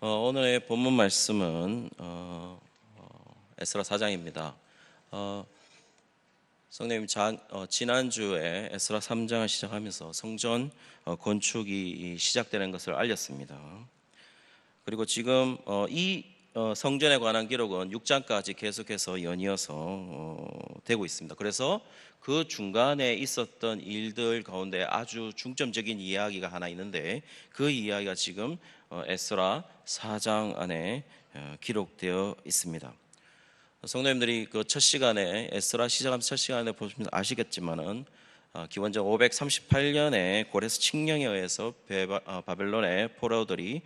오늘의 본문 말씀은 에스라 4장입니다. 성령님 지난주에 에스라 3장을 시작하면서 성전 건축이 시작되는 것을 알렸습니다. 그리고 지금 이 성전에 관한 기록은 6장까지 계속해서 연이어서 되고 있습니다. 그래서 그 중간에 있었던 일들 가운데 아주 중점적인 이야기가 하나 있는데, 그 이야기가 지금 에스라 4장 안에 기록되어 있습니다. 성도님들이 그 첫 시간에 에스라 시작하면서 첫 시간에 보시면 아시겠지만은 기원전 538년에 고레스 칙령에 의해서 바벨론의 포로들이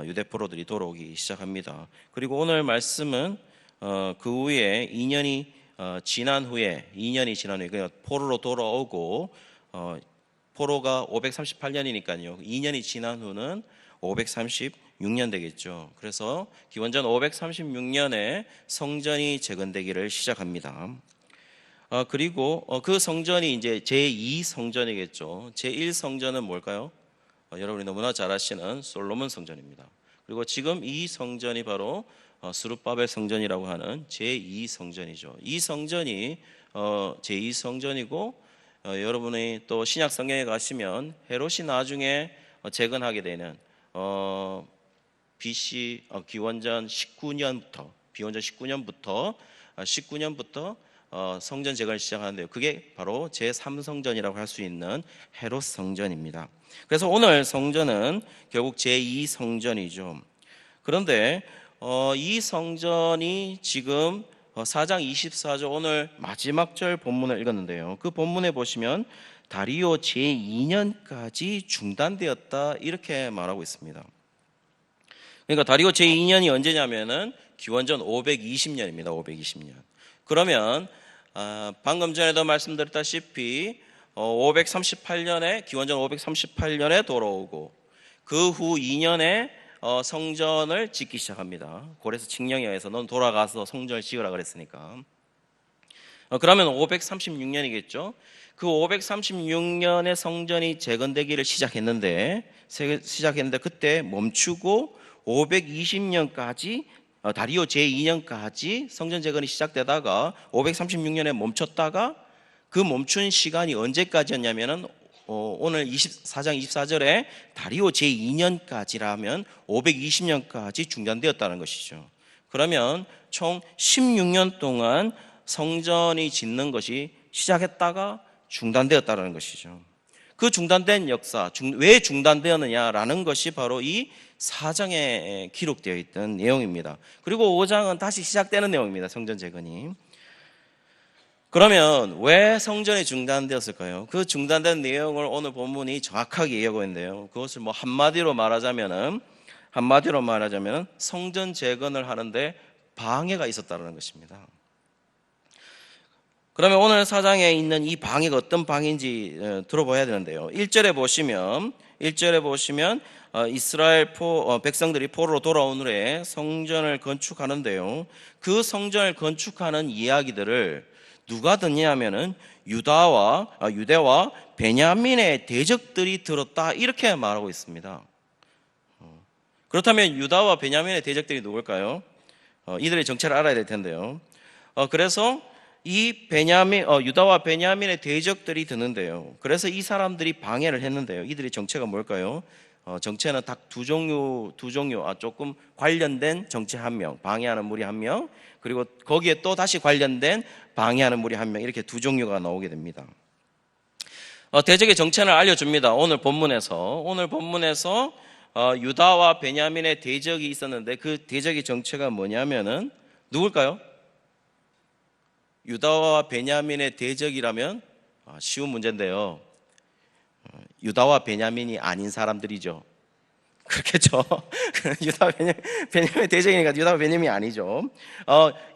유대 포로들이 돌아오기 시작합니다. 그리고 오늘 말씀은 그 후에 2년이 지난 후에 그러니까 포로로 돌아오고, 포로가 538년이니까요. 2년이 지난 후는 536년 되겠죠. 그래서 기원전 536년에 성전이 재건되기를 시작합니다. 그리고 그 성전이 이제 제2성전이겠죠. 제1성전은 뭘까요? 여러분이 너무나 잘 아시는 솔로몬 성전입니다. 그리고 지금 이 성전이 바로 스룹바벨 성전이라고 하는 제2성전이죠. 이 성전이 제2성전이고, 여러분이 또 신약 성경에 가시면 헤롯이 나중에 재건하게 되는 BC 기원전 19년부터 성전 재건을 시작하는데요. 그게 바로 제3성전이라고 할 수 있는 헤롯 성전입니다. 그래서 오늘 성전은 결국 제2성전이죠. 그런데 이 성전이 지금 4장 24절 오늘 마지막 절 본문을 읽었는데요. 그 본문에 보시면 다리오 제2년까지 중단되었다 이렇게 말하고 있습니다. 그러니까 다리오 제2년이 언제냐면은 기원전 520년입니다. 520년. 그러면 방금 전에도 말씀드렸다시피 538년에 기원전 538년에 돌아오고, 그 후 2년에 성전을 짓기 시작합니다. 고레스 칙령에 의해서 넌 돌아가서 성전을 지으라 그랬으니까. 그러면 536년이겠죠. 그 536년에 성전이 재건되기를 시작했는데 그때 멈추고 520년까지 다리오 제2년까지 성전 재건이 시작되다가 536년에 멈췄다가, 그 멈춘 시간이 언제까지였냐면은 오늘 4장 24절에 다리오 제2년까지라면 520년까지 중단되었다는 것이죠. 그러면 총 16년 동안 성전이 짓는 것이 시작했다가 중단되었다는 것이죠. 그 중단된 역사, 왜 중단되었느냐라는 것이 바로 이 4장에 기록되어 있던 내용입니다. 그리고 5장은 다시 시작되는 내용입니다. 성전 재건이. 그러면 왜 성전이 중단되었을까요? 그 중단된 내용을 오늘 본문이 정확하게 얘기하고 있는데요. 그것을 한마디로 말하자면은 성전 재건을 하는데 방해가 있었다는 것입니다. 그러면 오늘 4장에 있는 이 방해가 어떤 방해인지 들어봐야 되는데요. 1절에 보시면 이스라엘 백성들이 포로로 돌아온 후에 성전을 건축하는데요. 그 성전을 건축하는 이야기들을 누가 듣냐면은 유대와 베냐민의 대적들이 들었다 이렇게 말하고 있습니다. 그렇다면 유다와 베냐민의 대적들이 누굴까요? 이들의 정체를 알아야 될 텐데요. 그래서 이 유다와 베냐민의 대적들이 드는데요. 그래서 이 사람들이 방해를 했는데요. 이들의 정체가 뭘까요? 정체는 딱 두 종류, 조금 관련된 정체 한 명, 방해하는 무리 한 명, 그리고 거기에 또 다시 관련된 방해하는 무리 한 명, 이렇게 두 종류가 나오게 됩니다. 대적의 정체를 알려줍니다. 오늘 본문에서 유다와 베냐민의 대적이 있었는데, 그 대적의 정체가 뭐냐면은 누굴까요? 유다와 베냐민의 대적이라면 쉬운 문제인데요. 유다와 베냐민이 아닌 사람들이죠. 그렇겠죠. 베냐민의 대적이니까 유다와 베냐민이 아니죠.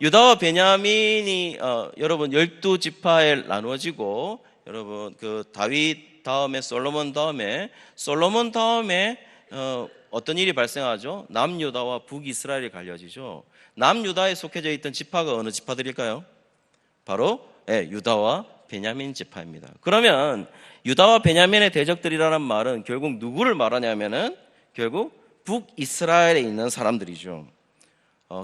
유다와 베냐민이 여러분 12지파에 나누어지고, 여러분 그 다윗 다음에 솔로몬 다음에 어떤 일이 발생하죠? 남유다와 북이스라엘이 갈려지죠. 남유다에 속해져 있던 지파가 어느 지파들일까요? 바로 유다와 베냐민 지파입니다. 그러면 유다와 베냐민의 대적들이라는 말은 결국 누구를 말하냐면은 결국 북이스라엘에 있는 사람들이죠.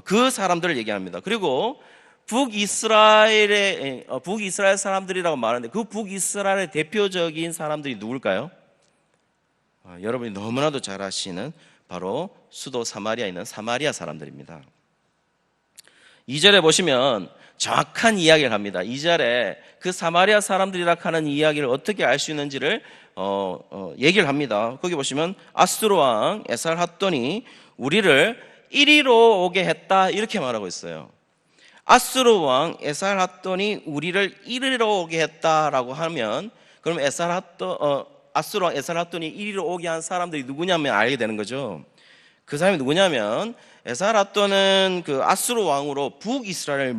그 사람들을 얘기합니다. 그리고 북이스라엘 사람들이라고 말하는데 그 북이스라엘의 대표적인 사람들이 누굴까요? 여러분이 너무나도 잘 아시는 바로 수도 사마리아에 있는 사마리아 사람들입니다. 2절에 보시면 정확한 이야기를 합니다. 2절에 그 사마리아 사람들이라 하는 이야기를 어떻게 알 수 있는지를 얘기를 합니다. 거기 보시면 아수르 왕 에살핫돈이 우리를 이리로 오게 했다 이렇게 말하고 있어요. 아수르 왕 에살핫돈이 우리를 이리로 오게 했다라고 하면 그럼 아수르 왕 에살핫돈이 이리로 오게 한 사람들이 누구냐면 알게 되는 거죠. 그 사람이 누구냐면 에살핫돈은 그 아수르 왕으로 북이스라엘을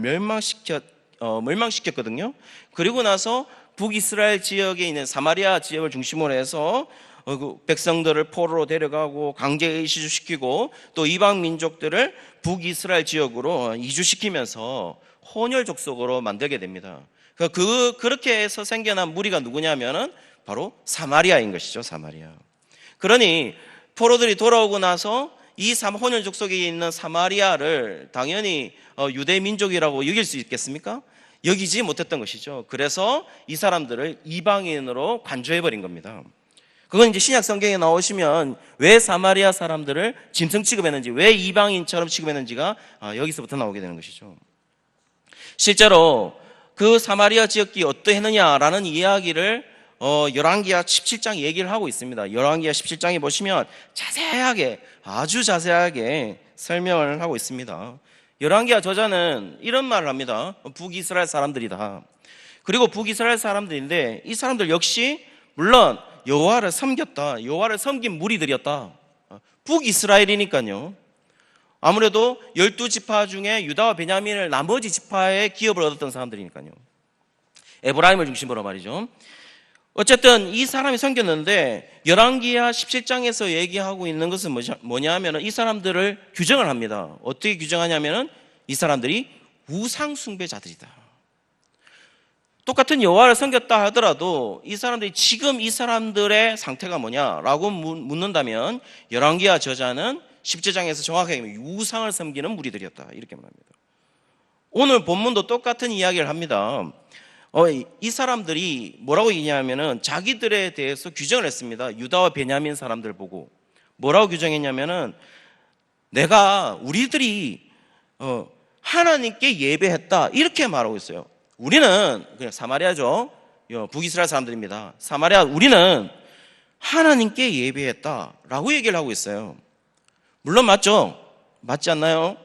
멸망시켰거든요. 그리고 나서 북이스라엘 지역에 있는 사마리아 지역을 중심으로 해서 그 백성들을 포로로 데려가고 강제 이주시키고 또 이방 민족들을 북이스라엘 지역으로 이주시키면서 혼혈 족속으로 만들게 됩니다. 그렇게 해서 생겨난 무리가 누구냐면은 바로 사마리아인 것이죠. 사마리아. 그러니 포로들이 돌아오고 나서 이 혼혈 족속에 있는 사마리아를 당연히 유대 민족이라고 여길 수 있겠습니까? 여기지 못했던 것이죠. 그래서 이 사람들을 이방인으로 간주해버린 겁니다. 그건 이제 신약 성경에 나오시면 왜 사마리아 사람들을 짐승 취급했는지, 왜 이방인처럼 취급했는지가 여기서부터 나오게 되는 것이죠. 실제로 그 사마리아 지역이 어떠했느냐라는 이야기를 열왕기하 17장 얘기를 하고 있습니다. 열왕기하 17장에 보시면 아주 자세하게 설명을 하고 있습니다. 열왕기하 저자는 이런 말을 합니다. 북이스라엘 사람들이다. 그리고 북이스라엘 사람들인데 이 사람들 역시 물론 여호와를 섬겼다. 여호와를 섬긴 무리들이었다. 북이스라엘이니까요. 아무래도 12지파 중에 유다와 베냐민을 나머지 지파의 기업을 얻었던 사람들이니까요. 에브라임을 중심으로 말이죠. 어쨌든 이 사람이 섬겼는데 열왕기하 17장에서 얘기하고 있는 것은 뭐냐면 이 사람들을 규정을 합니다. 어떻게 규정하냐면 이 사람들이 우상 숭배자들이다. 똑같은 여호와를 섬겼다 하더라도 이 사람들이 지금 이 사람들의 상태가 뭐냐라고 묻는다면 열왕기하 저자는 17장에서 정확하게 우상을 섬기는 무리들이었다 이렇게 말합니다. 오늘 본문도 똑같은 이야기를 합니다. 이 사람들이 뭐라고 얘기하냐면은 자기들에 대해서 규정을 했습니다. 유다와 베냐민 사람들 보고 뭐라고 규정했냐면은 우리들이 하나님께 예배했다 이렇게 말하고 있어요. 우리는 그냥 사마리아죠. 북이스라엘 사람들입니다. 사마리아 우리는 하나님께 예배했다라고 얘기를 하고 있어요. 물론 맞죠? 맞지 않나요?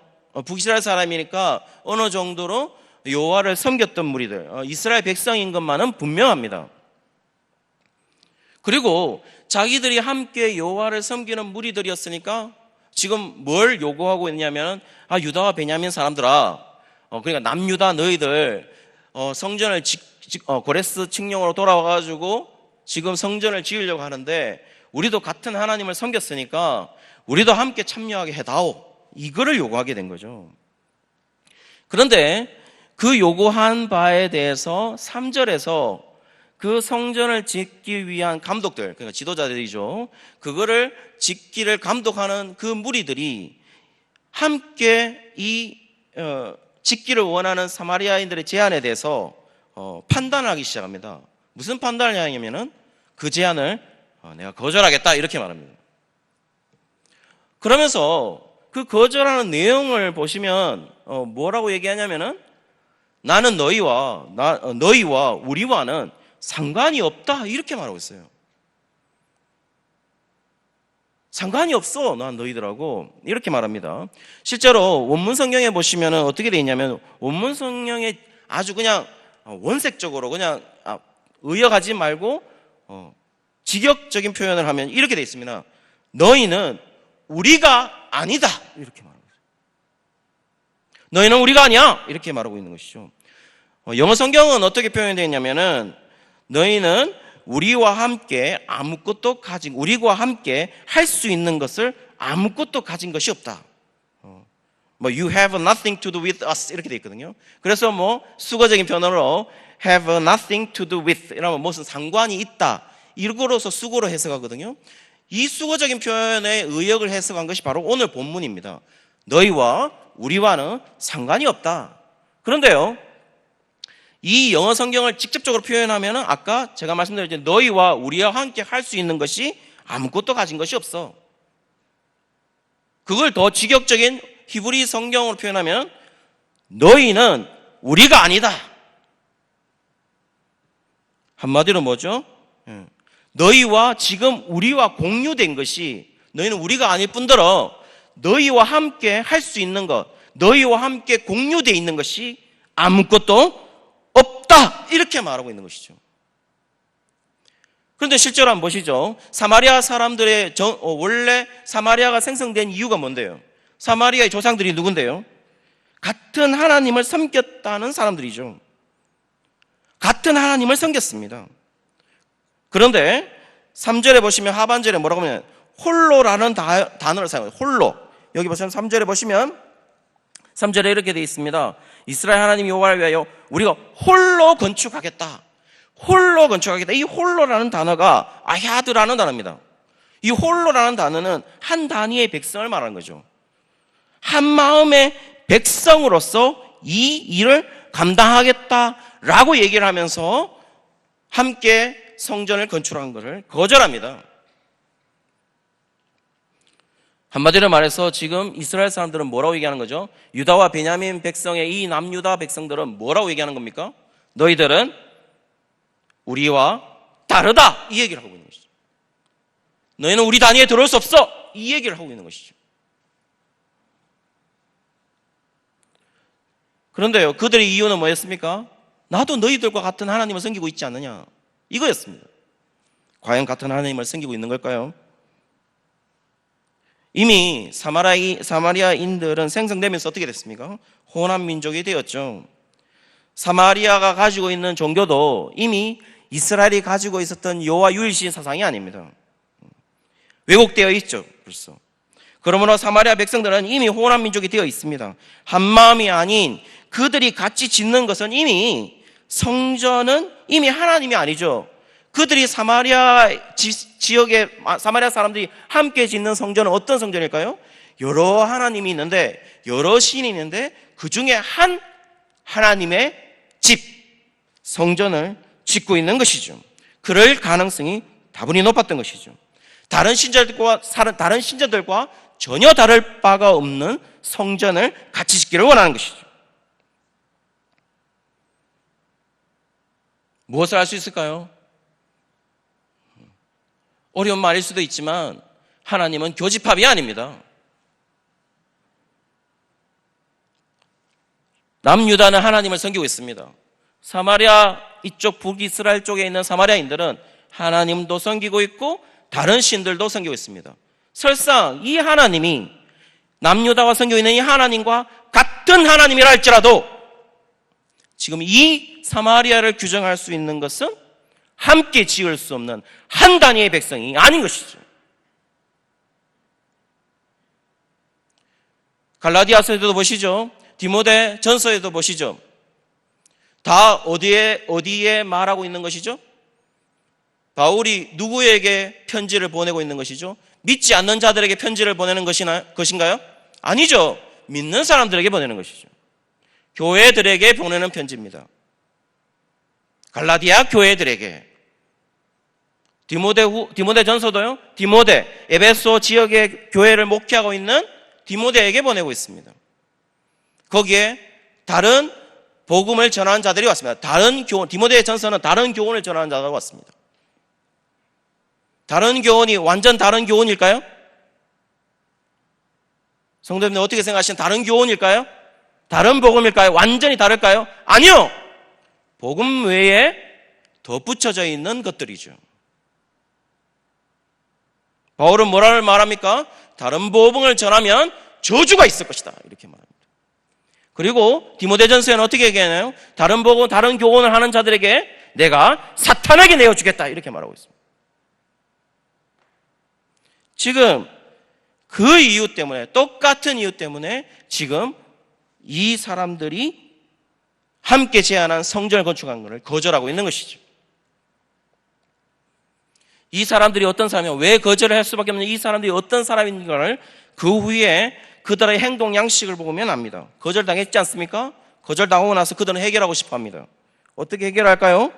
북이스라엘 사람이니까 어느 정도로 여호와를 섬겼던 무리들, 이스라엘 백성인 것만은 분명합니다. 그리고 자기들이 함께 여호와를 섬기는 무리들이었으니까 지금 뭘 요구하고 있냐면 유다와 베냐민 사람들아, 그러니까 남유다 너희들 성전을 고레스 칙령으로 돌아와가지고 지금 성전을 지으려고 하는데 우리도 같은 하나님을 섬겼으니까 우리도 함께 참여하게 해다오. 이거를 요구하게 된 거죠. 그런데 그 요구한 바에 대해서 3절에서 그 성전을 짓기 위한 감독들, 그러니까 지도자들이죠. 그거를 짓기를 감독하는 그 무리들이 함께 짓기를 원하는 사마리아인들의 제안에 대해서 판단하기 시작합니다. 무슨 판단을 하냐면은 그 제안을 내가 거절하겠다 이렇게 말합니다. 그러면서 그 거절하는 내용을 보시면 뭐라고 얘기하냐면은 나는 너희와 우리와는 상관이 없다 이렇게 말하고 있어요. 상관이 없어 난 너희들하고 이렇게 말합니다. 실제로 원문 성경에 보시면 어떻게 되어 있냐면 원문 성경에 아주 그냥 원색적으로 그냥 의역하지 말고 직역적인 표현을 하면 이렇게 되어 있습니다. 너희는 우리가 아니다 이렇게 말합니다. 너희는 우리가 아니야 이렇게 말하고 있는 것이죠. 영어 성경은 어떻게 표현되어 있냐면은 너희는 우리와 함께 할 수 있는 것을 아무것도 가진 것이 없다. You have nothing to do with us 이렇게 되어 있거든요. 그래서 수거적인 표현으로 have nothing to do with 이라면 무슨 상관이 있다 이거로서 수고로 해석하거든요. 이 수거적인 표현의 의역을 해석한 것이 바로 오늘 본문입니다. 너희와 우리와는 상관이 없다. 그런데요, 이 영어 성경을 직접적으로 표현하면 아까 제가 말씀드렸죠. 너희와 우리와 함께 할 수 있는 것이 아무것도 가진 것이 없어. 그걸 더 직역적인 히브리 성경으로 표현하면 너희는 우리가 아니다. 한마디로 뭐죠? 너희와 지금 우리와 공유된 것이 너희는 우리가 아닐 뿐더러 너희와 함께 할 수 있는 것, 너희와 함께 공유되어 있는 것이 아무것도 없다. 이렇게 말하고 있는 것이죠. 그런데 실제로 한번 보시죠. 사마리아 사람들의 원래 사마리아가 생성된 이유가 뭔데요? 사마리아의 조상들이 누군데요? 같은 하나님을 섬겼다는 사람들이죠. 같은 하나님을 섬겼습니다. 그런데 3절에 보시면 하반절에 뭐라고 하면 홀로라는 단어를 사용해요. 홀로. 여기 보시면 3절에 보시면 3절에 이렇게 되어 있습니다. 이스라엘 하나님 여호와를 위하여 우리가 홀로 건축하겠다. 홀로 건축하겠다. 이 홀로라는 단어가 아야드라는 단어입니다. 이 홀로라는 단어는 한 단위의 백성을 말하는 거죠. 한 마음의 백성으로서 이 일을 감당하겠다라고 얘기를 하면서 함께 성전을 건축한 것을 거절합니다. 한마디로 말해서 지금 이스라엘 사람들은 뭐라고 얘기하는 거죠? 유다와 베냐민 백성의 이 남유다 백성들은 뭐라고 얘기하는 겁니까? 너희들은 우리와 다르다. 이 얘기를 하고 있는 것이죠. 너희는 우리 단위에 들어올 수 없어. 이 얘기를 하고 있는 것이죠. 그런데요, 그들의 이유는 뭐였습니까? 나도 너희들과 같은 하나님을 섬기고 있지 않느냐. 이거였습니다. 과연 같은 하나님을 섬기고 있는 걸까요? 이미 사마리아인들은 생성되면서 어떻게 됐습니까? 혼합 민족이 되었죠. 사마리아가 가지고 있는 종교도 이미 이스라엘이 가지고 있었던 여호와 유일신 사상이 아닙니다. 왜곡되어 있죠, 벌써. 그러므로 사마리아 백성들은 이미 혼합 민족이 되어 있습니다. 한 마음이 아닌 그들이 같이 짓는 것은 이미 성전은 이미 하나님이 아니죠. 그들이 사마리아 지역의 사마리아 사람들이 함께 짓는 성전은 어떤 성전일까요? 여러 하나님이 있는데, 여러 신이 있는데 그 중에 한 하나님의 집, 성전을 짓고 있는 것이죠. 그럴 가능성이 다분히 높았던 것이죠. 다른 신자들과 전혀 다를 바가 없는 성전을 같이 짓기를 원하는 것이죠. 무엇을 할 수 있을까요? 어려운 말일 수도 있지만 하나님은 교집합이 아닙니다. 남유다는 하나님을 섬기고 있습니다. 사마리아 이쪽 북이스라엘 쪽에 있는 사마리아인들은 하나님도 섬기고 있고 다른 신들도 섬기고 있습니다. 설사 이 하나님이 남유다가 섬기고 있는 이 하나님과 같은 하나님이라 할지라도 지금 이 사마리아를 규정할 수 있는 것은 함께 지을 수 없는 한 단위의 백성이 아닌 것이죠. 갈라디아서에도 보시죠. 디모데 전서에도 보시죠. 다 어디에 말하고 있는 것이죠? 바울이 누구에게 편지를 보내고 있는 것이죠? 믿지 않는 자들에게 편지를 보내는 것인가요? 아니죠. 믿는 사람들에게 보내는 것이죠. 교회들에게 보내는 편지입니다. 갈라디아 교회들에게. 디모데 전서도요. 디모데, 에베소 지역의 교회를 목회하고 있는 디모데에게 보내고 있습니다. 거기에 다른 복음을 전하는 자들이 왔습니다. 디모데 전서는 다른 교훈을 전하는 자가 왔습니다. 다른 교훈이 완전 다른 교훈일까요? 성도님들 어떻게 생각하시는 다른 교훈일까요? 다른 복음일까요? 완전히 다를까요? 아니요. 복음 외에 덧붙여져 있는 것들이죠. 바울은 뭐라고 말합니까? 다른 복음을 전하면 저주가 있을 것이다. 이렇게 말합니다. 그리고 디모데전서에는 어떻게 얘기하나요? 다른 복음, 다른 교훈을 하는 자들에게 내가 사탄에게 내어주겠다. 이렇게 말하고 있습니다. 지금 그 이유 때문에, 똑같은 이유 때문에 지금 이 사람들이 함께 제안한 성전을 건축한 것을 거절하고 있는 것이죠. 이 사람들이 어떤 사람이냐, 왜 거절을 할 수밖에 없는 이 사람들이 어떤 사람인가를 그 후에 그들의 행동 양식을 보면 압니다. 거절당했지 않습니까? 거절당하고 나서 그들은 해결하고 싶어 합니다. 어떻게 해결할까요?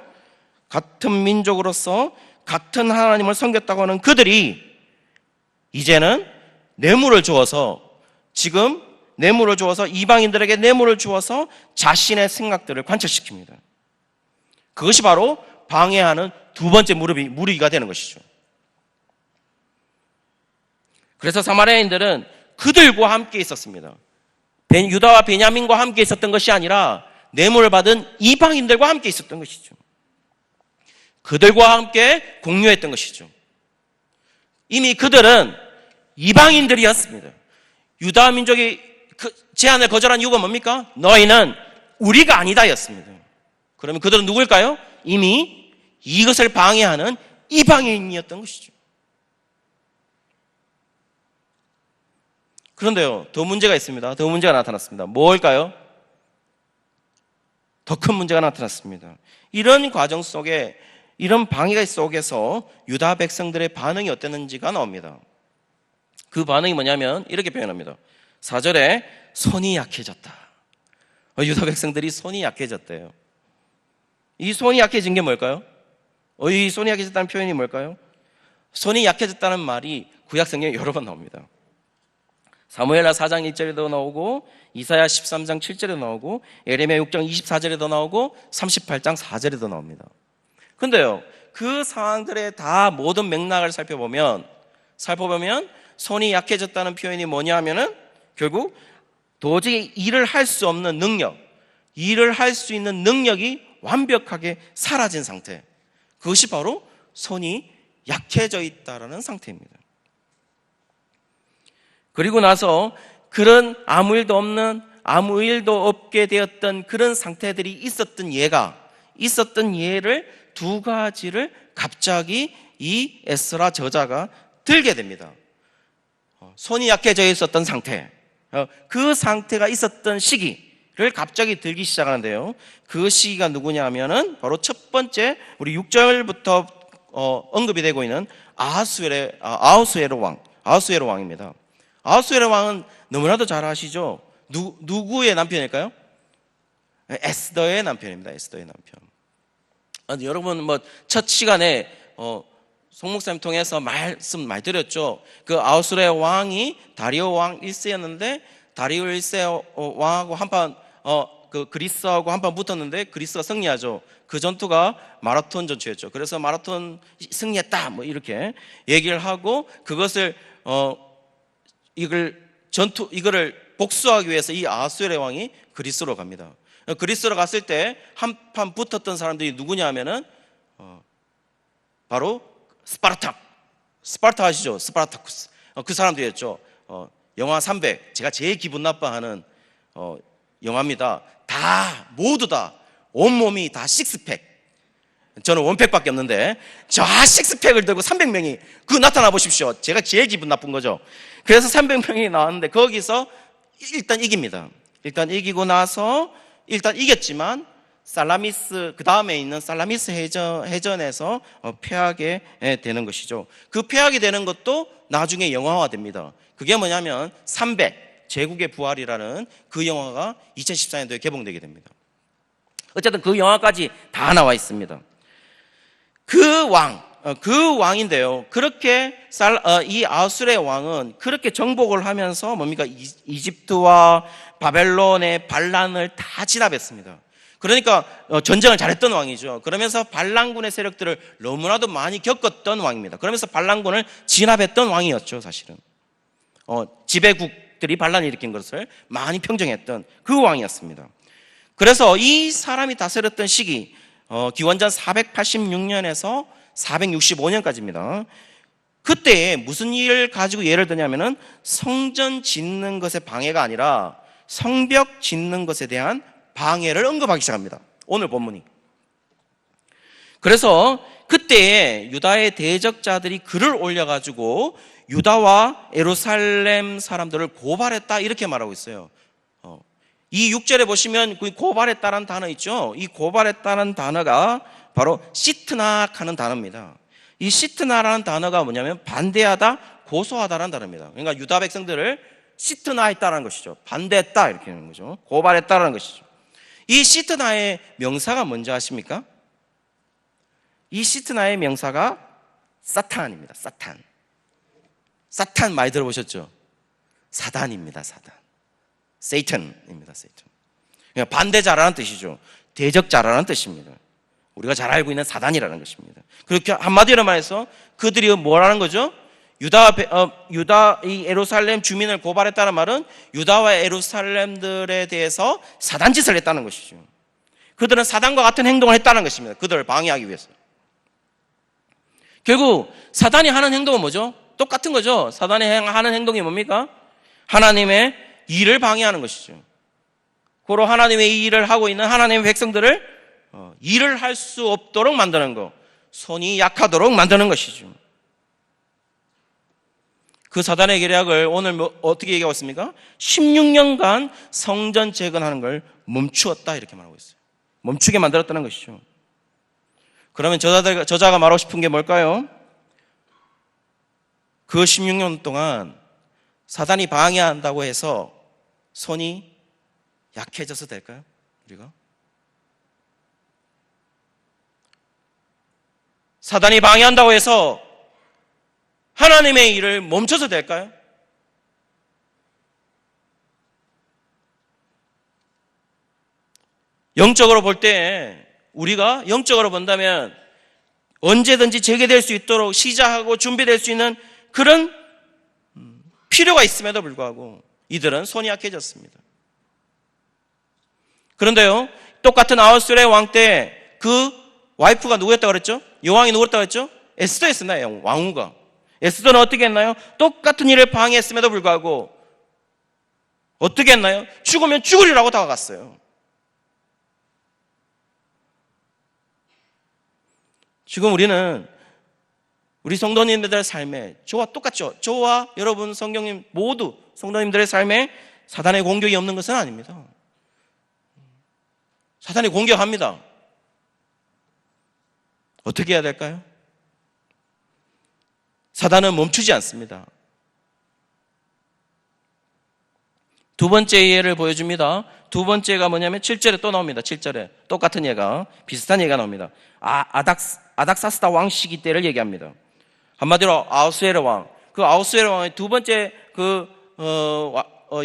같은 민족으로서 같은 하나님을 섬겼다고 하는 그들이 이제는 뇌물을 주어서, 지금 뇌물을 주어서, 이방인들에게 뇌물을 주어서 자신의 생각들을 관철시킵니다. 그것이 바로 방해하는 두 번째 무리가 되는 것이죠. 그래서 사마리아인들은 그들과 함께 있었습니다. 유다와 베냐민과 함께 있었던 것이 아니라 뇌물을 받은 이방인들과 함께 있었던 것이죠. 그들과 함께 공유했던 것이죠. 이미 그들은 이방인들이었습니다. 유다 민족이 그 제안을 거절한 이유가 뭡니까? 너희는 우리가 아니다 였습니다. 그러면 그들은 누구일까요? 이미 이것을 방해하는 이방인이었던 것이죠. 그런데요, 더 문제가 있습니다. 더 문제가 나타났습니다. 뭘까요? 더 큰 문제가 나타났습니다. 이런 과정 속에, 이런 방해가 속에서 유다 백성들의 반응이 어땠는지가 나옵니다. 그 반응이 뭐냐면 이렇게 표현합니다. 4절에 손이 약해졌다. 유다 백성들이 손이 약해졌대요. 이 손이 약해진 게 뭘까요? 이 손이 약해졌다는 표현이 뭘까요? 손이 약해졌다는 말이 구약 성경에 여러 번 나옵니다. 사무엘하 4장 1절에도 나오고, 이사야 13장 7절에도 나오고, 에레미야 6장 24절에도 나오고, 38장 4절에도 나옵니다. 근데요, 그 상황들의 다 모든 맥락을 살펴보면 손이 약해졌다는 표현이 뭐냐 하면은 결국 도저히 일을 할 수 없는 능력, 일을 할 수 있는 능력이 완벽하게 사라진 상태, 그것이 바로 손이 약해져 있다라는 상태입니다. 그리고 나서 그런 아무 일도 없게 되었던 그런 상태들이 있었던 예를 두 가지를 갑자기 이 에스라 저자가 들게 됩니다. 손이 약해져 있었던 상태, 그 상태가 있었던 시기를 갑자기 들기 시작하는데요. 그 시기가 누구냐 하면은 바로 첫 번째, 우리 6절부터 언급이 되고 있는 아하수에로 왕입니다. 아하수에로 왕은 너무나도 잘 아시죠? 누구의 남편일까요? 에스더의 남편입니다. 에스더의 남편. 여러분 첫 시간에 송 목사님 통해서 말씀 많이 드렸죠. 그 아하수에로 왕이 다리오 왕 1세였는데 다리오 1세 왕하고 한판 그리스하고 한판 붙었는데 그리스가 승리하죠. 그 전투가 마라톤 전투였죠. 그래서 마라톤 승리했다 이렇게 얘기를 하고, 그것을 이거를 복수하기 위해서 이 아하수에로 왕이 그리스로 갑니다. 그리스로 갔을 때 한판 붙었던 사람들이 누구냐 하면은 바로 스파르타 아시죠? 스파르타쿠스. 그 사람들이었죠. 영화 300, 제가 제일 기분 나빠하는 영화입니다. 모두 다 온몸이 다 식스팩. 저는 원팩밖에 없는데 저 식스팩을 들고 300명이 나타나 보십시오. 제가 제일 기분 나쁜 거죠. 그래서 300명이 나왔는데 거기서 일단 이깁니다. 일단 이기고 나서 일단 이겼지만 그 다음에 있는 살라미스 해전에서 패하게 되는 것이죠. 그 패하게 되는 것도 나중에 영화화됩니다. 그게 뭐냐면 300 제국의 부활이라는 그 영화가 2014년도에 개봉되게 됩니다. 어쨌든 그 영화까지 다 나와 있습니다. 그 왕인데요. 그렇게 이 아하수에로 왕은 그렇게 정복을 하면서 뭡니까? 이집트와 바벨론의 반란을 다 진압했습니다. 그러니까 전쟁을 잘했던 왕이죠. 그러면서 반란군의 세력들을 너무나도 많이 겪었던 왕입니다. 그러면서 반란군을 진압했던 왕이었죠, 사실은. 지배국들이 반란을 일으킨 것을 많이 평정했던 그 왕이었습니다. 그래서 이 사람이 다스렸던 시기, 기원전 486년에서 465년까지입니다. 그때에 무슨 일을 가지고 예를 드냐면은 성전 짓는 것의 방해가 아니라 성벽 짓는 것에 대한 방해를 언급하기 시작합니다. 오늘 본문이. 그래서 그때에 유다의 대적자들이 글을 올려가지고 유다와 예루살렘 사람들을 고발했다 이렇게 말하고 있어요. 이 6절에 보시면 그 고발했다는 단어 있죠. 이 고발했다는 단어가 바로 시트낙 하는 단어입니다. 이 시트나라는 단어가 뭐냐면 반대하다, 고소하다라는 단어입니다. 그러니까 유다 백성들을 시트나했다라는 것이죠. 반대했다 이렇게 하는 거죠. 고발했다라는 것이죠. 이 시트나의 명사가 뭔지 아십니까? 이 시트나의 명사가 사탄입니다. 사탄. 사탄 많이 들어보셨죠? 사단입니다. 사단. 세이탄입니다. 세이탄. 그러니까 반대자라는 뜻이죠. 대적자라는 뜻입니다. 우리가 잘 알고 있는 사단이라는 것입니다. 그렇게 한마디로 말해서 그들이 뭐라는 거죠? 유다 이 예루살렘 주민을 고발했다는 말은 유다와 예루살렘들에 대해서 사단짓을 했다는 것이죠. 그들은 사단과 같은 행동을 했다는 것입니다. 그들을 방해하기 위해서. 결국 사단이 하는 행동은 뭐죠? 똑같은 거죠. 사단이 하는 행동이 뭡니까? 하나님의 일을 방해하는 것이죠. 고로 하나님의 이 일을 하고 있는 하나님의 백성들을 일을 할 수 없도록 만드는 것, 손이 약하도록 만드는 것이죠. 그 사단의 계략을 오늘 어떻게 얘기하고 있습니까? 16년간 성전 재건하는 걸 멈추었다 이렇게 말하고 있어요. 멈추게 만들었다는 것이죠. 그러면 저자가 말하고 싶은 게 뭘까요? 그 16년 동안 사단이 방해한다고 해서 손이 약해져서 될까요? 우리가? 사단이 방해한다고 해서 하나님의 일을 멈춰서 될까요? 영적으로 볼 때 우리가 영적으로 본다면 언제든지 재개될 수 있도록 시작하고 준비될 수 있는 그런 필요가 있음에도 불구하고 이들은 손이 약해졌습니다. 그런데요, 똑같은 아하수에르의 왕 때 그 와이프가 누구였다고 그랬죠? 여왕이 누구였다고 그랬죠? 에스더였나요? 왕후가. 에스더는 어떻게 했나요? 똑같은 일을 방해했음에도 불구하고 어떻게 했나요? 죽으면 죽으리라고 다가갔어요. 지금 우리는 우리 성도님들의 삶에 저와 똑같죠? 저와 여러분 성경님 모두 성도님들의 삶에 사단의 공격이 없는 것은 아닙니다. 사단이 공격합니다. 어떻게 해야 될까요? 사단은 멈추지 않습니다. 두 번째 예를 보여줍니다. 두 번째가 뭐냐면 7절에 또 나옵니다. 7절에 똑같은 예가, 비슷한 예가 나옵니다. 아닥사스다 왕 시기 때를 얘기합니다. 한마디로 아하수에르 왕. 그 아하수에르 왕의 두 번째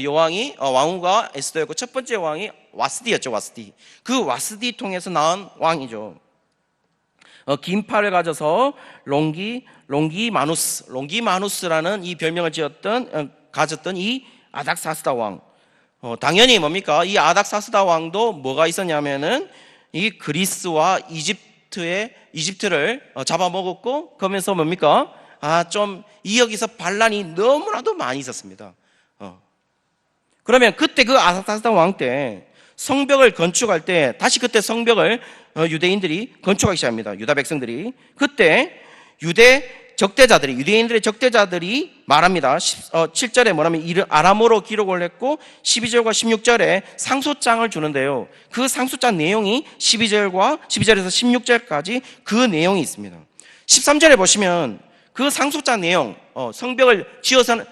여왕이 왕후가 에스더였고 첫 번째 왕이 와스디였죠. 와스디. 그 와스디 통해서 나온 왕이죠. 긴 팔을 가져서 롱기마누스라는 이 별명을 가졌던 이 아닥사스다 왕. 당연히 뭡니까? 이 아닥사스다 왕도 뭐가 있었냐면은 이 그리스와 이집트를 잡아먹었고, 그러면서 뭡니까? 여기서 반란이 너무나도 많이 있었습니다. 그러면 그때 그 아닥사스다 왕 때 성벽을 건축할 때 다시 그때 성벽을 유대인들이 건축하기 시작합니다. 유다 백성들이. 그때 유대인들의 적대자들이 말합니다. 7절에 뭐냐면 아람어로 기록을 했고 12절과 16절에 상소장을 주는데요. 그 상소장 내용이 12절에서 16절까지 그 내용이 있습니다. 13절에 보시면 그 상소장 내용,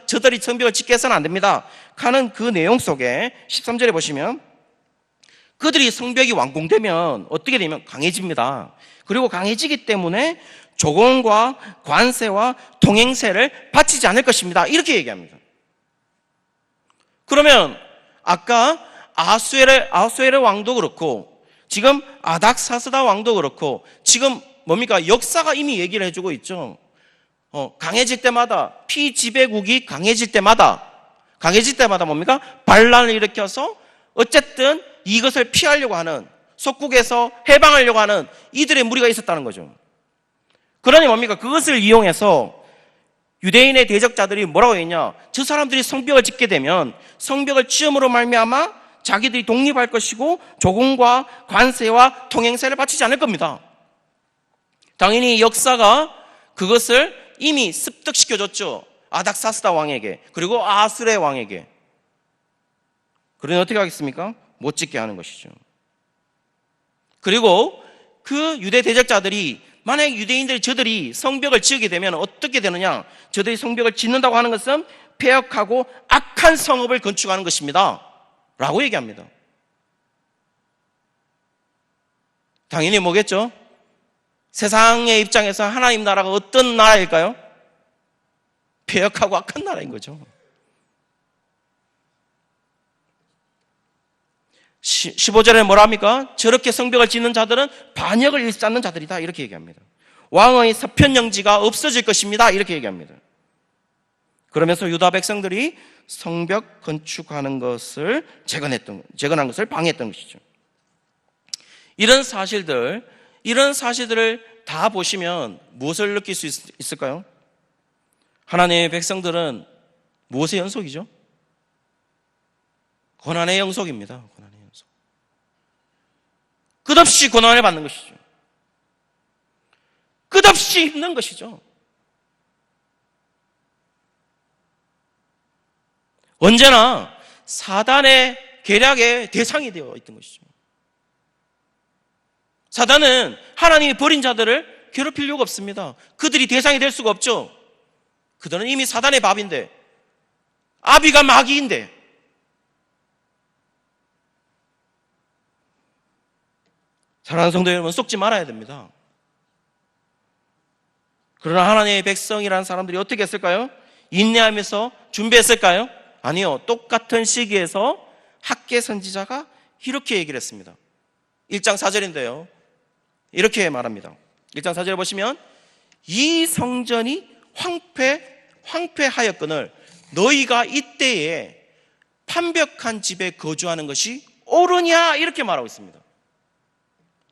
저들이 성벽을 짓게 해서는 안 됩니다 하는 그 내용 속에 13절에 보시면 그들이 성벽이 완공되면 어떻게 되면 강해집니다. 그리고 강해지기 때문에 조공과 관세와 통행세를 바치지 않을 것입니다. 이렇게 얘기합니다. 그러면 아까 아하수에르 왕도 그렇고 지금 아닥사스다 왕도 그렇고 지금 뭡니까? 역사가 이미 얘기를 해주고 있죠. 강해질 때마다 피지배국이 강해질 때마다 뭡니까? 반란을 일으켜서 어쨌든 이것을 피하려고 하는 속국에서 해방하려고 하는 이들의 무리가 있었다는 거죠. 그러니 뭡니까? 그것을 이용해서 유대인의 대적자들이 뭐라고 했냐? 저 사람들이 성벽을 짓게 되면 성벽을 지음으로 말미암아 자기들이 독립할 것이고 조공과 관세와 통행세를 바치지 않을 겁니다. 당연히 역사가 그것을 이미 습득시켜줬죠. 아닥사스다 왕에게, 그리고 아하수레 왕에게. 그러니 어떻게 하겠습니까? 못 짓게 하는 것이죠. 그리고 그 유대 대적자들이 만약 유대인들이 저들이 성벽을 지으게 되면 어떻게 되느냐? 저들이 성벽을 짓는다고 하는 것은 폐역하고 악한 성읍을 건축하는 것입니다 라고 얘기합니다. 당연히 뭐겠죠? 세상의 입장에서 하나님 나라가 어떤 나라일까요? 폐역하고 악한 나라인 거죠. 15절에 뭐라 합니까? 저렇게 성벽을 짓는 자들은 반역을 일삼는 자들이다 이렇게 얘기합니다. 왕의 서편영지가 없어질 것입니다 이렇게 얘기합니다. 그러면서 유다 백성들이 성벽 건축하는 것을 재건한 것을 방해했던 것이죠. 이런 사실들을 다 보시면 무엇을 느낄 수 있을까요? 하나님의 백성들은 무엇의 연속이죠? 고난의 연속입니다. 고난의 연속. 끝없이 고난을 받는 것이죠. 끝없이 힘든 것이죠. 언제나 사단의 계략의 대상이 되어 있던 것이죠. 사단은 하나님이 버린 자들을 괴롭힐 이유가 없습니다. 그들이 대상이 될 수가 없죠. 그들은 이미 사단의 밥인데, 아비가 마귀인데, 사랑하는 성도 여러분, 속지 말아야 됩니다. 그러나 하나님의 백성이라는 사람들이 어떻게 했을까요? 인내하면서 준비했을까요? 아니요. 똑같은 시기에서 학개 선지자가 이렇게 얘기를 했습니다. 1장 4절인데요. 이렇게 말합니다. 1장 4절에 보시면 이 성전이 황폐하였거늘 너희가 이때에 판벽한 집에 거주하는 것이 옳으냐 이렇게 말하고 있습니다.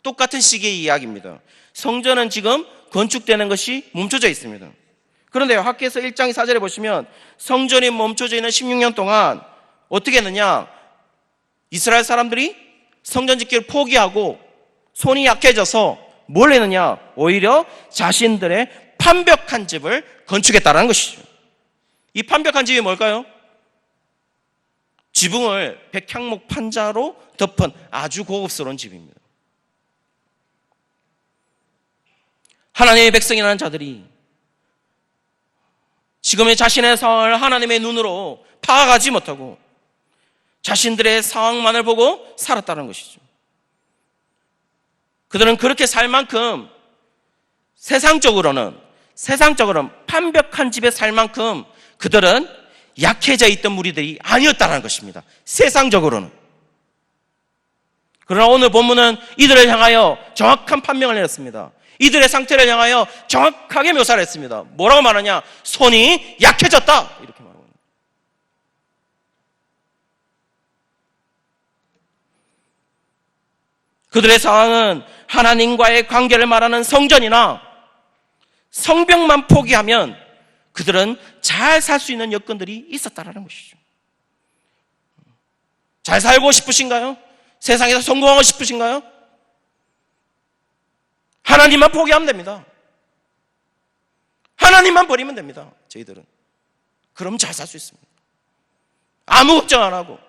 똑같은 시기의 이야기입니다. 성전은 지금 건축되는 것이 멈춰져 있습니다. 그런데요, 학개서 1장 4절에 보시면 성전이 멈춰져 있는 16년 동안 어떻게 했느냐? 이스라엘 사람들이 성전 짓기를 포기하고 손이 약해져서 뭘 했느냐? 오히려 자신들의 판벽한 집을 건축했다는 것이죠. 이 판벽한 집이 뭘까요? 지붕을 백향목 판자로 덮은 아주 고급스러운 집입니다. 하나님의 백성이라는 자들이 지금의 자신의 상황을 하나님의 눈으로 파악하지 못하고 자신들의 상황만을 보고 살았다는 것이죠. 그들은 그렇게 살 만큼 세상적으로는 판벽한 집에 살 만큼 그들은 약해져 있던 무리들이 아니었다는 것입니다. 세상적으로는. 그러나 오늘 본문은 이들을 향하여 정확한 판명을 내렸습니다. 이들의 상태를 향하여 정확하게 묘사를 했습니다. 뭐라고 말하냐? 손이 약해졌다 이렇게 말하고 있습니다. 그들의 상황은 하나님과의 관계를 말하는 성전이나 성벽만 포기하면 그들은 잘 살 수 있는 여건들이 있었다라는 것이죠. 잘 살고 싶으신가요? 세상에서 성공하고 싶으신가요? 하나님만 포기하면 됩니다. 하나님만 버리면 됩니다. 저희들은. 그럼 잘 살 수 있습니다. 아무 걱정 안 하고.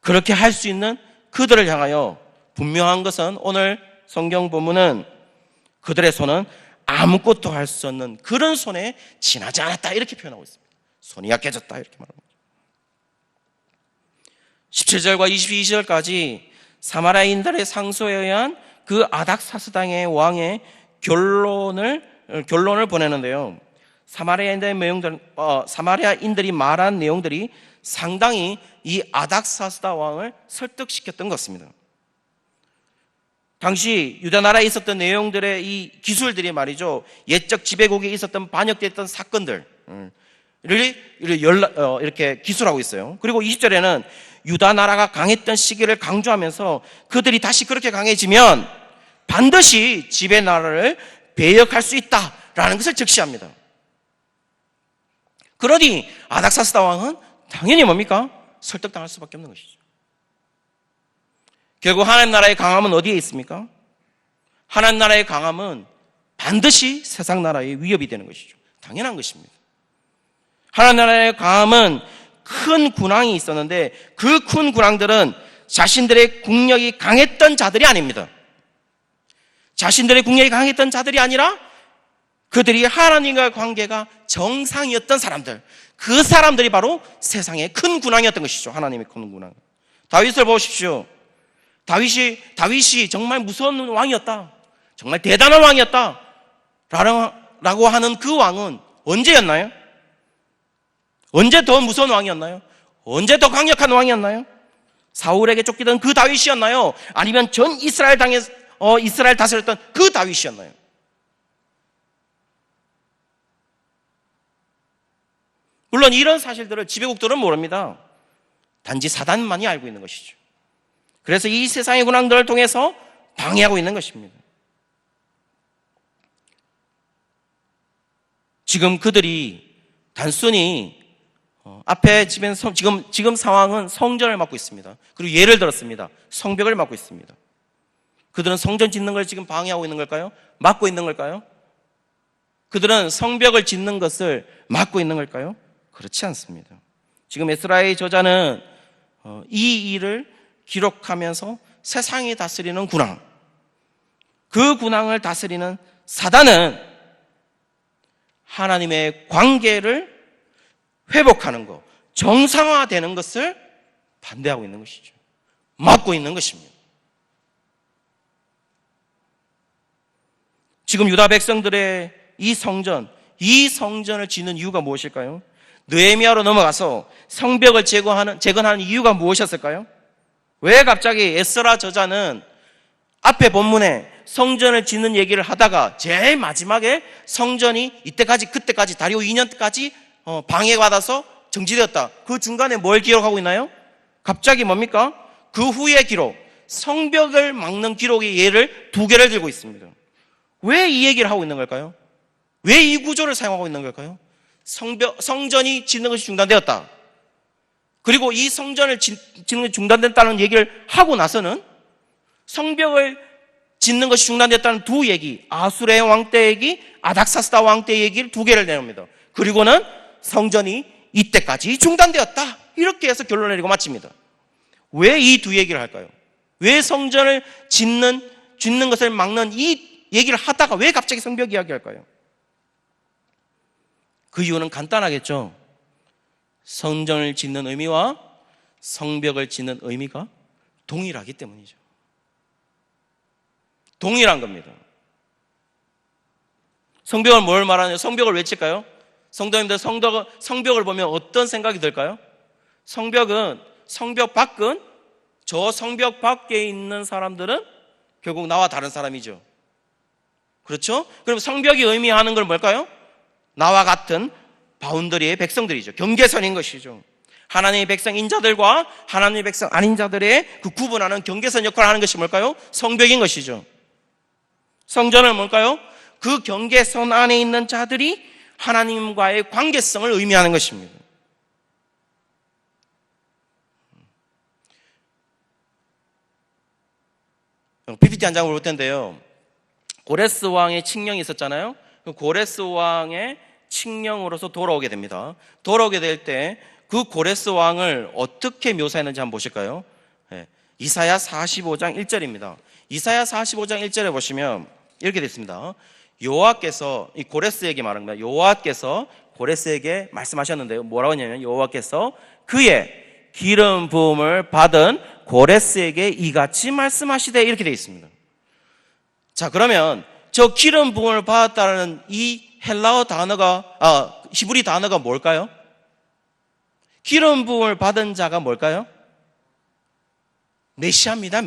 그렇게 할 수 있는 그들을 향하여 분명한 것은 오늘 성경 본문은 그들의 손은 아무것도 할 수 없는 그런 손에 지나지 않았다 이렇게 표현하고 있습니다. 손이 약해졌다 이렇게 말합니다. 17절과 22절까지 사마리아인들의 상소에 의한 그 아닥사스당의 왕의 결론을 보내는데요. 사마리아인들이 말한 내용들이 상당히 이 아닥사스다 왕을 설득시켰던 것 같습니다. 당시 유다 나라에 있었던 내용들의 이 기술들이 말이죠. 옛적 지배국에 있었던 반역됐던 사건들을 이렇게 기술하고 있어요. 그리고 20절에는 유다 나라가 강했던 시기를 강조하면서 그들이 다시 그렇게 강해지면 반드시 지배 나라를 배역할 수 있다라는 것을 적시합니다. 그러니 아닥사스다 왕은 당연히 뭡니까? 설득당할 수밖에 없는 것이죠. 결국 하나님 나라의 강함은 어디에 있습니까? 하나님 나라의 강함은 반드시 세상 나라의 위협이 되는 것이죠. 당연한 것입니다. 하나님 나라의 강함은 큰 군왕이 있었는데 그 큰 군왕들은 자신들의 국력이 강했던 자들이 아닙니다. 자신들의 국력이 강했던 자들이 아니라 그들이 하나님과의 관계가 정상이었던 사람들, 그 사람들이 바로 세상의 큰 군왕이었던 것이죠. 하나님의 큰 군왕. 다윗을 보십시오. 다윗이 정말 무서운 왕이었다, 정말 대단한 왕이었다 라고 하는 그 왕은 언제였나요? 언제 더 무서운 왕이었나요? 언제 더 강력한 왕이었나요? 사울에게 쫓기던 그 다윗이었나요? 아니면 전 이스라엘 이스라엘 다스렸던 그 다윗이었나요? 물론 이런 사실들을 지배국들은 모릅니다. 단지 사단만이 알고 있는 것이죠. 그래서 이 세상의 군왕들을 통해서 방해하고 있는 것입니다. 지금 그들이 단순히 앞에 지금 상황은 성전을 맡고 있습니다. 그리고 예를 들었습니다. 성벽을 맡고 있습니다. 그들은 성전 짓는 걸 지금 방해하고 있는 걸까요? 막고 있는 걸까요? 그들은 성벽을 짓는 것을 막고 있는 걸까요? 그렇지 않습니다. 지금 에스라의 저자는 이 일을 기록하면서 세상이 다스리는 군왕, 그 군왕을 다스리는 사단은 하나님의 관계를 회복하는 것, 정상화되는 것을 반대하고 있는 것이죠. 막고 있는 것입니다. 지금 유다 백성들의 이 성전을 짓는 이유가 무엇일까요? 느헤미야로 넘어가서 성벽을 재건하는 이유가 무엇이었을까요? 왜 갑자기 에스라 저자는 앞에 본문에 성전을 짓는 얘기를 하다가 제일 마지막에 성전이 그때까지 다리오 2년까지 방해받아서 정지되었다, 그 중간에 뭘 기록하고 있나요? 갑자기 뭡니까? 그 후의 기록, 성벽을 막는 기록의 예를 2개를 들고 있습니다. 왜 이 얘기를 하고 있는 걸까요? 왜 이 구조를 사용하고 있는 걸까요? 성전이 짓는 것이 중단되었다, 그리고 이 성전을 짓는 것이 중단됐다는 얘기를 하고 나서는 성벽을 짓는 것이 중단됐다는 2 얘기, 아수레 왕 때 얘기, 아닥사스다 왕 때 얘기를 2개를 내놓습니다. 그리고는 성전이 이때까지 중단되었다, 이렇게 해서 결론을 내리고 마칩니다. 왜 이 2 얘기를 할까요? 왜 성전을 짓는 것을 막는 이 얘기를 하다가 왜 갑자기 성벽 이야기할까요? 그 이유는 간단하겠죠. 성전을 짓는 의미와 성벽을 짓는 의미가 동일하기 때문이죠. 동일한 겁니다. 성벽은 뭘 말하냐? 성벽을 왜 칠까요? 성도님들, 성벽을 보면 어떤 생각이 들까요? 성벽 밖은, 저 성벽 밖에 있는 사람들은 결국 나와 다른 사람이죠. 그렇죠? 그럼 성벽이 의미하는 건 뭘까요? 나와 같은 바운더리의 백성들이죠. 경계선인 것이죠. 하나님의 백성인 자들과 하나님의 백성 아닌 자들의 그 구분하는 경계선 역할을 하는 것이 뭘까요? 성벽인 것이죠. 성전은 뭘까요? 그 경계선 안에 있는 자들이 하나님과의 관계성을 의미하는 것입니다. PPT 한 장을 볼 텐데요. 고레스 왕의 칙령이 있었잖아요. 그 고레스 왕의 칙령으로서 돌아오게 됩니다. 돌아오게 될 때 그 고레스 왕을 어떻게 묘사했는지 한번 보실까요? 이사야 45장 1절입니다. 이사야 45장 1절에 보시면 이렇게 되어 있습니다. 여호와께서, 이 고레스에게 말한 겁니다. 여호와께서 고레스에게 말씀하셨는데요. 뭐라고 하냐면 여호와께서 그의 기름 부음을 받은 고레스에게 이같이 말씀하시되, 이렇게 되어 있습니다. 자, 그러면 저 기름 부음을 받았다는 이 헬라어 단어가, 히브리 단어가 뭘까요? 기름 부음을 받은 자가 뭘까요? 메시아입니다.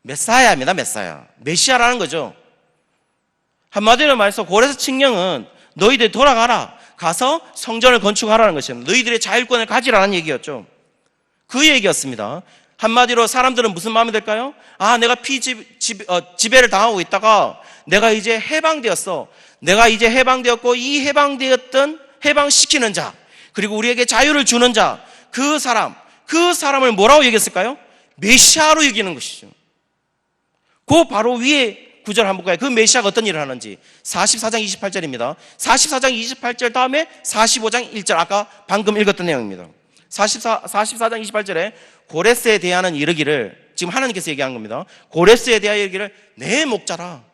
메사야입니다. 메시아라는 거죠. 한마디로 말해서 고레스 칙령은 너희들 돌아가라, 가서 성전을 건축하라는 것입니다. 너희들의 자율권을 가지라는 얘기였죠. 그 얘기였습니다. 한마디로 사람들은 무슨 마음이 들까요? 내가 지배를 당하고 있다가 내가 이제 해방되었어. 내가 이제 해방되었고, 이 해방시키는 자, 그리고 우리에게 자유를 주는 자, 그 사람을 뭐라고 얘기했을까요? 메시아로 여기는 것이죠. 그 바로 위에 구절 한번 볼까요? 그 메시아가 어떤 일을 하는지. 44장 28절입니다. 44장 28절 다음에 45장 1절, 아까 방금 읽었던 내용입니다. 44장 28절에 고레스에 대하여는 이르기를, 지금 하나님께서 얘기하는 겁니다. 고레스에 대하여 이르기를 내 목자라.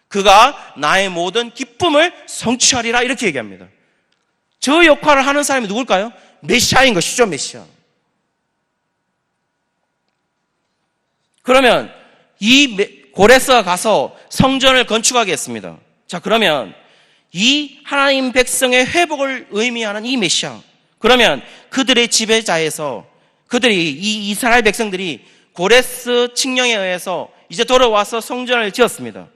그가 나의 모든 기쁨을 성취하리라. 이렇게 얘기합니다. 저 역할을 하는 사람이 누굴까요? 메시아인 것이죠, 메시아. 그러면 이 고레스가 가서 성전을 건축하게 했습니다. 자, 그러면 이 하나님 백성의 회복을 의미하는 이 메시아, 그러면 그들의 지배자에서 그들이, 이 이스라엘 백성들이 고레스 칙령에 의해서 이제 돌아와서 성전을 지었습니다.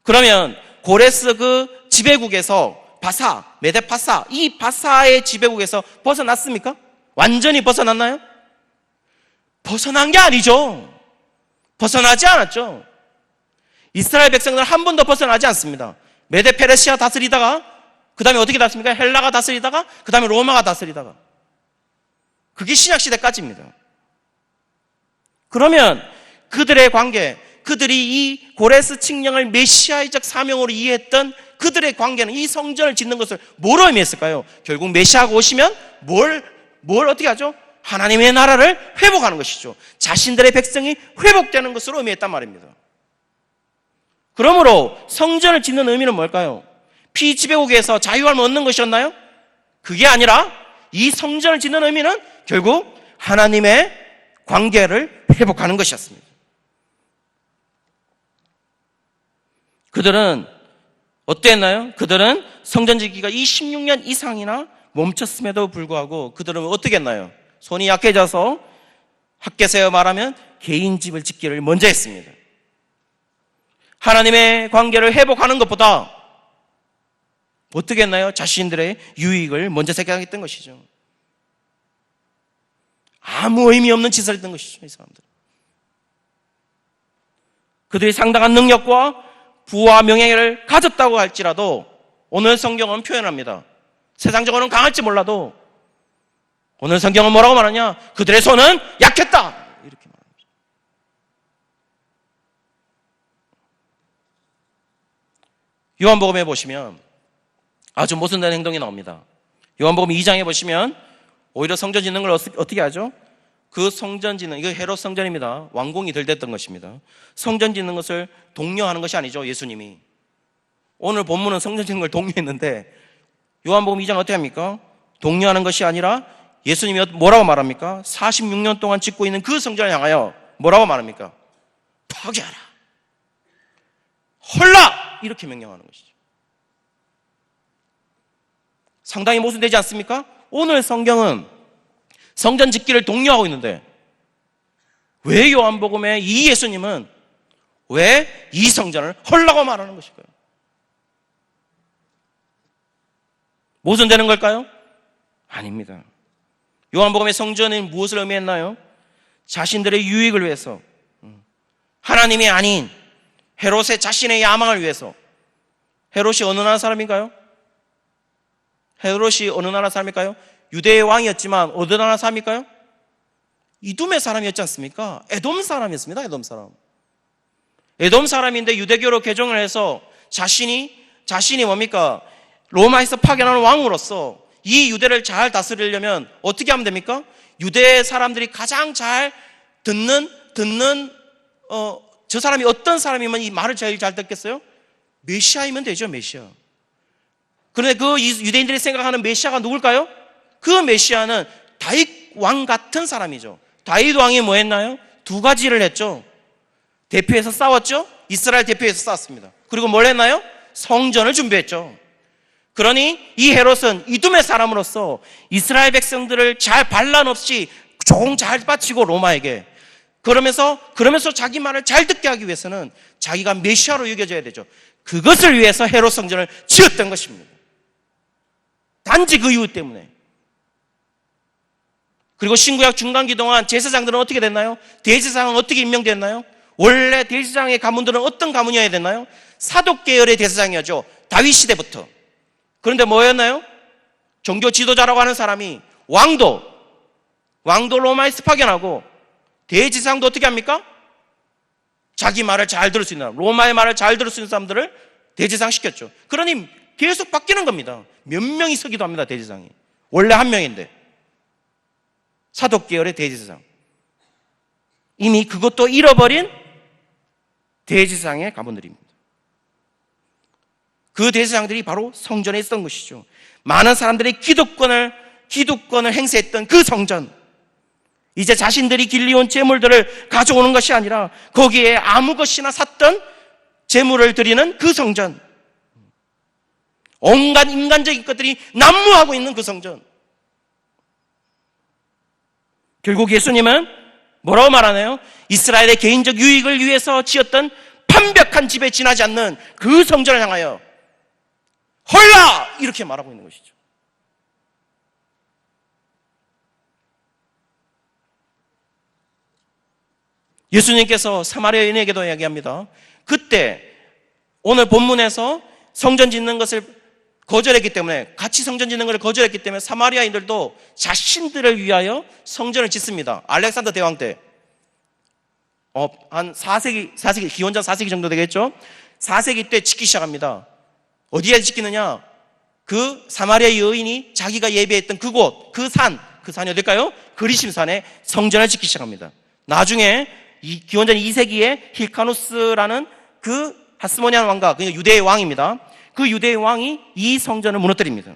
그러면 고레스 그 지배국에서 바사, 메데파사, 이 바사의 지배국에서 벗어났습니까? 완전히 벗어났나요? 벗어난 게 아니죠. 벗어나지 않았죠. 이스라엘 백성들은 한 번도 벗어나지 않습니다. 메데 페르시아 다스리다가, 그 다음에 어떻게 다스립니까? 헬라가 다스리다가, 그 다음에 로마가 다스리다가. 그게 신약시대까지입니다. 그러면 그들의 관계, 그들이 이 고레스 칙령을 메시아적 사명으로 이해했던 그들의 관계는 이 성전을 짓는 것을 뭐로 의미했을까요? 결국 메시아가 오시면 뭘 어떻게 하죠? 하나님의 나라를 회복하는 것이죠. 자신들의 백성이 회복되는 것으로 의미했단 말입니다. 그러므로 성전을 짓는 의미는 뭘까요? 피지배국에서 자유함을 얻는 것이었나요? 그게 아니라 이 성전을 짓는 의미는 결국 하나님의 관계를 회복하는 것이었습니다. 그들은 어땠나요? 그들은 성전 짓기가 26년 이상이나 멈췄음에도 불구하고 그들은 어떻게 했나요? 손이 약해져서 학개세어 말하면 개인 집을 짓기를 먼저 했습니다. 하나님의 관계를 회복하는 것보다 어떻게 했나요? 자신들의 유익을 먼저 생각했던 것이죠. 아무 의미 없는 짓을 했던 것이죠, 이 사람들. 그들이 상당한 능력과 부와 명예를 가졌다고 할지라도 오늘 성경은 표현합니다. 세상적으로는 강할지 몰라도 오늘 성경은 뭐라고 말하냐? 그들의 손은 약했다. 이렇게 말합니다. 요한복음에 보시면 아주 모순된 행동이 나옵니다. 요한복음 2장에 보시면 오히려 성전 짓는 걸 어떻게 하죠? 그 성전 짓는, 이거 헤롯 성전입니다. 왕궁이 들댔던 것입니다. 성전 짓는 것을 독려하는 것이 아니죠, 예수님이. 오늘 본문은 성전 짓는 걸 독려했는데 요한복음 2장 어떻게 합니까? 독려하는 것이 아니라 예수님이 뭐라고 말합니까? 46년 동안 짓고 있는 그 성전을 향하여 뭐라고 말합니까? 파괴하라, 헐라, 이렇게 명령하는 것이죠. 상당히 모순되지 않습니까? 오늘 성경은 성전 짓기를 독려하고 있는데 왜 요한복음에 이 예수님은 왜 이 성전을 헐라고 말하는 것일까요? 모순되는 걸까요? 아닙니다. 요한복음의 성전은 무엇을 의미했나요? 자신들의 유익을 위해서, 하나님이 아닌 헤롯의 자신의 야망을 위해서. 헤롯이 어느 나라 사람인가요? 헤롯이 어느 나라 사람일까요? 유대의 왕이었지만 어느 나라 사람일까요? 이둠의 사람이었지 않습니까? 에돔 사람이었습니다. 에돔 사람. 에돔 사람인데 유대교로 개종을 해서 자신이 뭡니까? 로마에서 파견하는 왕으로서 이 유대를 잘 다스리려면 어떻게 하면 됩니까? 유대 사람들이 가장 잘 듣는 저 사람이 어떤 사람이면 이 말을 제일 잘 듣겠어요? 메시아이면 되죠, 메시아. 그런데 그 유대인들이 생각하는 메시아가 누굴까요? 그 메시아는 다윗 왕 같은 사람이죠. 다윗 왕이 뭐 했나요? 두 가지를 했죠. 대표해서 싸웠죠. 이스라엘 대표해서 싸웠습니다. 그리고 뭘 했나요? 성전을 준비했죠. 그러니 이 헤롯은 이둠의 사람으로서 이스라엘 백성들을 잘 반란 없이 종 잘 바치고 로마에게 그러면서 자기 말을 잘 듣게 하기 위해서는 자기가 메시아로 여겨져야 되죠. 그것을 위해서 헤롯 성전을 지었던 것입니다. 단지 그 이유 때문에. 그리고 신구약 중간기 동안 제사장들은 어떻게 됐나요? 대제사장은 어떻게 임명됐나요? 원래 대제사장의 가문들은 어떤 가문이어야 됐나요? 사독 계열의 대제사장이었죠. 다윗 시대부터. 그런데 뭐였나요? 종교 지도자라고 하는 사람이 왕도 로마에서 파견하고 대제사장도 어떻게 합니까? 자기 말을 잘 들을 수 있는 사람, 로마의 말을 잘 들을 수 있는 사람들을 대제사장 시켰죠. 그러니 계속 바뀌는 겁니다. 몇 명이 서기도 합니다, 대제사장이. 원래 한 명인데. 사독계열의 대제사장. 이미 그것도 잃어버린 대제사장의 가문들입니다. 그 대제사장들이 바로 성전에 있었던 것이죠. 많은 사람들이 기득권을 행사했던 그 성전, 이제 자신들이 길리온 재물들을 가져오는 것이 아니라 거기에 아무 것이나 샀던 재물을 드리는 그 성전, 온갖 인간적인 것들이 난무하고 있는 그 성전. 결국 예수님은 뭐라고 말하나요? 이스라엘의 개인적 유익을 위해서 지었던 완벽한 집에 지나지 않는 그 성전을 향하여 헐라! 이렇게 말하고 있는 것이죠. 예수님께서 사마리아 여인에게도 이야기합니다. 그때 오늘 본문에서 성전 짓는 것을 거절했기 때문에, 같이 성전 짓는 것을 거절했기 때문에 사마리아인들도 자신들을 위하여 성전을 짓습니다. 알렉산더 대왕 때 한 4세기 기원전 4세기 정도 되겠죠. 4세기 때 짓기 시작합니다. 어디에 짓기느냐? 그 사마리아 여인이 자기가 예배했던 그곳, 그 산이 어딜까요? 그리심산에 성전을 짓기 시작합니다. 나중에 기원전 2세기에 힐카누스라는 그 하스모니안 왕가, 그러니까 유대의 왕입니다. 그 유대의 왕이 이 성전을 무너뜨립니다.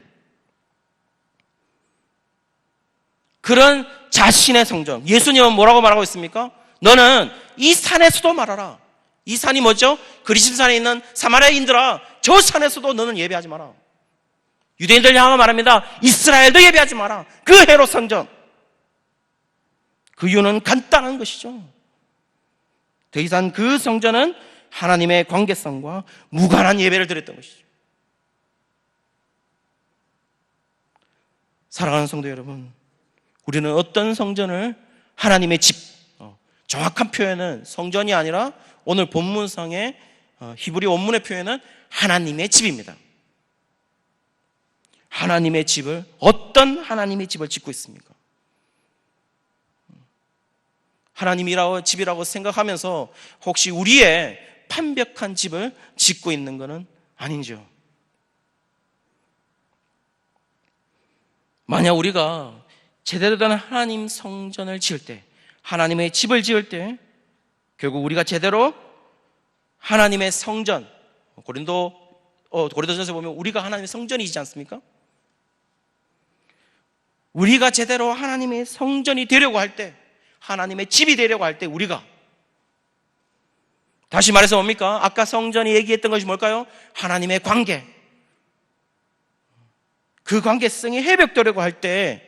그런 자신의 성전, 예수님은 뭐라고 말하고 있습니까? 너는 이 산에서도 말하라. 이 산이 뭐죠? 그리심산에 있는 사마리아인들아, 저 산에서도 너는 예배하지 마라. 유대인들 향하여 말합니다. 이스라엘도 예배하지 마라. 그 헤롯 성전. 그 이유는 간단한 것이죠. 더 이상 그 성전은 하나님의 관계성과 무관한 예배를 드렸던 것이죠. 사랑하는 성도 여러분, 우리는 어떤 성전을, 하나님의 집, 정확한 표현은 성전이 아니라 오늘 본문상의 히브리 원문의 표현은 하나님의 집입니다. 하나님의 집을, 어떤 하나님의 집을 짓고 있습니까? 하나님이라고 집이라고 생각하면서 혹시 우리의 완벽한 집을 짓고 있는 것은 아닌지요? 만약 우리가 제대로 된 하나님 성전을 지을 때, 하나님의 집을 지을 때 결국 우리가 제대로 하나님의 성전, 고린도전서에 보면 우리가 하나님의 성전이지 않습니까? 우리가 제대로 하나님의 성전이 되려고 할 때, 하나님의 집이 되려고 할 때 우리가, 다시 말해서 뭡니까? 아까 성전이 얘기했던 것이 뭘까요? 하나님의 관계. 그 관계성이 회복되려고 할 때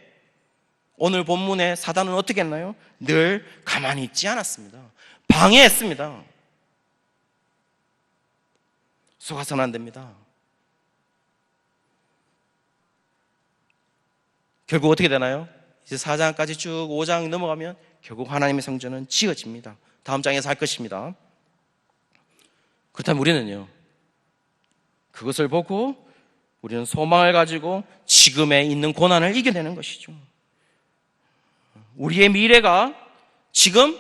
오늘 본문의 사단은 어떻게 했나요? 늘 가만히 있지 않았습니다. 방해했습니다. 속아서는 안 됩니다. 결국 어떻게 되나요? 이제 4장까지 쭉 5장 넘어가면 결국 하나님의 성전은 지어집니다. 다음 장에서 할 것입니다. 그렇다면 우리는요, 그것을 보고 우리는 소망을 가지고 지금에 있는 고난을 이겨내는 것이죠. 우리의 미래가 지금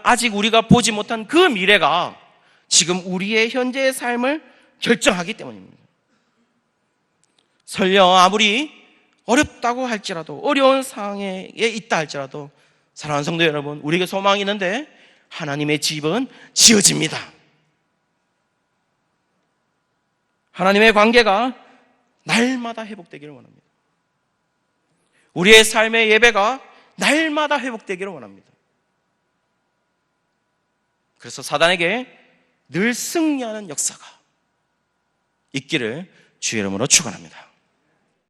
아직 우리가 보지 못한 그 미래가 지금 우리의 현재의 삶을 결정하기 때문입니다. 설령 아무리 어렵다고 할지라도, 어려운 상황에 있다 할지라도, 사랑하는 성도 여러분, 우리에게 소망이 있는데 하나님의 집은 지어집니다. 하나님의 관계가 날마다 회복되기를 원합니다. 우리의 삶의 예배가 날마다 회복되기를 원합니다. 그래서 사단에게 늘 승리하는 역사가 있기를 주의 이름으로 축원합니다.